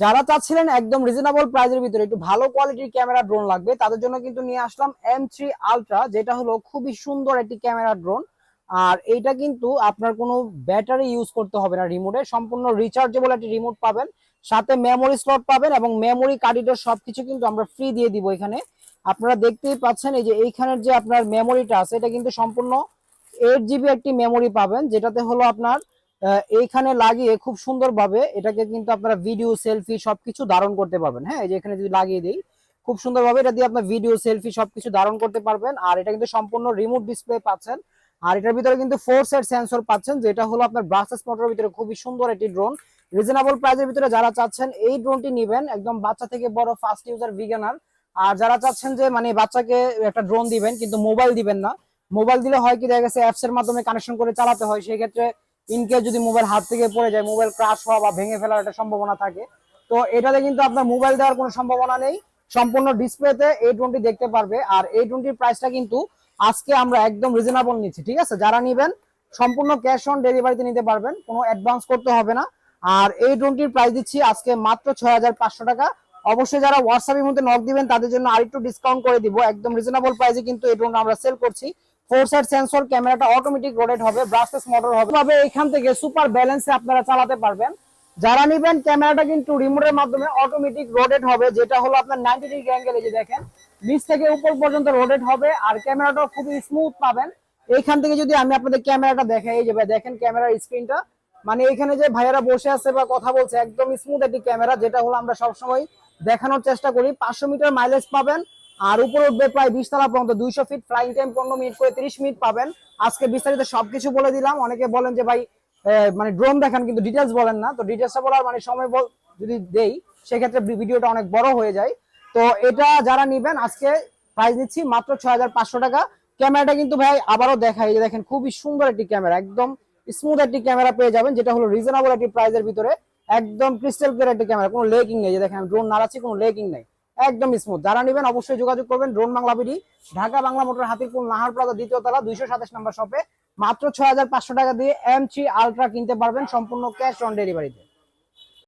যারা চাচ্ছিলেন একদম রিজনেবল প্রাইসের ভিতরে একটু ভালো কোয়ালিটির ক্যামেরা ড্রোন লাগবে তাদের জন্য কিন্তু নিয়ে আসলাম M3 আলট্রা, যেটা হলো খুবই সুন্দর একটি ক্যামেরা ড্রোন। আর এইটা কিন্তু আপনার কোনো ব্যাটারি ইউজ করতে হবে না, রিমোটে সম্পূর্ণ রিচার্জেবল একটি রিমোট পাবেন, সাথে মেমোরি স্লট পাবেন এবং মেমোরি কার্ড সবকিছু কিন্তু আমরা ফ্রি দিয়ে দিব এখানে। আপনারা দেখতেই পাচ্ছেন এই যে এইখানের যে আপনার মেমোরিটা আছে এটা কিন্তু সম্পূর্ণ 8 GB একটি মেমোরি পাবেন, যেটাতে হলো আপনার এইখানে লাগিয়ে খুব সুন্দরভাবে এটাকে কিন্তু আপনারা ভিডিও সেলফি সবকিছু ধারণ করতে পারবেন। হ্যাঁ, এই যে এখানে যদি লাগিয়ে দিই খুব সুন্দরভাবে এটা দিয়ে আপনার ভিডিও সেলফি সবকিছু ধারণ করতে পারবেন। আর এটা কিন্তু সম্পূর্ণ রিমোট ডিসপ্লে পাচ্ছেন। আর এটার ভিতরে কিন্তু 4 সেট সেন্সর পাচ্ছেন, যেটা হলো আপনার ব্রাসলেস মোটরের ভিতরে খুবই সুন্দর একটি ড্রোন। রিজনেবল প্রাইসের ভিতরে যারা চাচ্ছেন এই ড্রোনটি নেবেন, একদম বাচ্চা থেকে বড় ফার্স্ট ইউজার বিগিনার। আর যারা চাচ্ছেন যে মানে বাচ্চাকে একটা ড্রোন দিবেন কিন্তু মোবাইল দিবেন না, মোবাইল দিলে হয় কি দেখা গেছে অ্যাপস এর মাধ্যমে কানেকশন করে চালাতে হয়, সেই ক্ষেত্রে ইনকেস যদি মোবাইল হাত থেকে পড়ে যায় মোবাইল ক্রাশ হওয়া বা ভেঙে ফেলার একটা সম্ভাবনা থাকে। তো এটাতে কিন্তু আপনার মোবাইল দেওয়ার কোনো সম্ভাবনা নেই, সম্পূর্ণ ডিসপ্লেতে এই ড্রোনটি দেখতে পারবে। আর এই ড্রোনটির প্রাইসটা কিন্তু আজকে আমরা একদম রিজনেবল নিচ্ছি, ঠিক আছে? যারা নিবেন সম্পূর্ণ ক্যাশ অন ডেলিভারিতে নিতে পারবেন, কোনো অ্যাডভান্স করতে হবে না। আর এই ড্রোনটির প্রাইস দিচ্ছি আজকে মাত্র 6500 টাকা। অবশ্যই যারা হোয়াটসঅ্যাপের মধ্যে নক দিবেন তাদের জন্য আরেকটু ডিসকাউন্ট করে দিব, একদম রিজনেবল প্রাইসে কিন্তু এই ড্রোনটা আমরা সেল করছি। 4 সাইড সেন্সর, ক্যামেরাটা অটোমেটিক রোটেট হবে, ব্রাসলেস মোটর হবে, তবে এখান থেকে সুপার ব্যালেন্সে আপনারা চালাতে পারবেন। যারা নিবেন ক্যামেরাটা কিন্তু রিমোটের মাধ্যমে অটোমেটিক রোটেট হবে, যেটা হলো আপনার 90 ডিগ্রি অ্যাঙ্গেল, এই যে দেখেন নিচ থেকে উপর পর্যন্ত রোটেট হবে। আর ক্যামেরাটা খুবই স্মুথ পাবেন। এইখান থেকে যদি আমি আপনাদের ক্যামেরাটা দেখাই, এই যে ভাই দেখেন ক্যামেরার স্ক্রিনটা, মানে এখানে যে ভাইয়ারা বসে আছে বা কথা বলছে একদম স্মুথ একটি ক্যামেরা, যেটা হলো আমরা সবসময় দেখানোর চেষ্টা করি। 500 মিটার মাইলেজ পাবেন। আর উপরে উঠবে প্রায় 20 তলা পর্যন্ত, 200 ফিট, ফ্লাইং টাইম 15 মিনিট করে 30 মিনিট পাবেন। আজকে বিস্তারিত সবকিছু বলে দিলাম। অনেকে বলেন যে ভাই মানে ড্রোন দেখান কিন্তু ডিটেলস বলেন না, তো ডিটেলসটা বলার মানে সময় যদি দেই সেক্ষেত্রে ভিডিওটা অনেক বড় হয়ে যায়। তো এটা যারা নিবেন আজকে প্রাইস নিচ্ছি মাত্র 6500 টাকা। ক্যামেরাটা কিন্তু ভাই আবারও দেখাই, দেখেন খুবই সুন্দর একটি ক্যামেরা, একদম স্মুথ একটি ক্যামেরা পেয়ে যাবেন, যেটা হলো রিজনেবল একটি প্রাইসের ভিতরে, একদম ক্রিস্টাল ক্লিয়ার একটি ক্যামেরা, কোনো লেগিং নেই। যে দেখেন ড্রোন নাড়াচ্ছি, কোনো লেগিং নেই, একদম স্মুথ। যারা নেবেন অবশ্যই যোগাযোগ করবেন drone Bangla BD, Dhaka Bangla motor, Hatirpul, Nahar plaza, দ্বিতীয় তলা, 227 নম্বর শপে। মাত্র 6500 টাকা দিয়ে M3 আলট্রা কিনতে পারবেন সম্পূর্ণ ক্যাশ অন ডেলিভারিতে।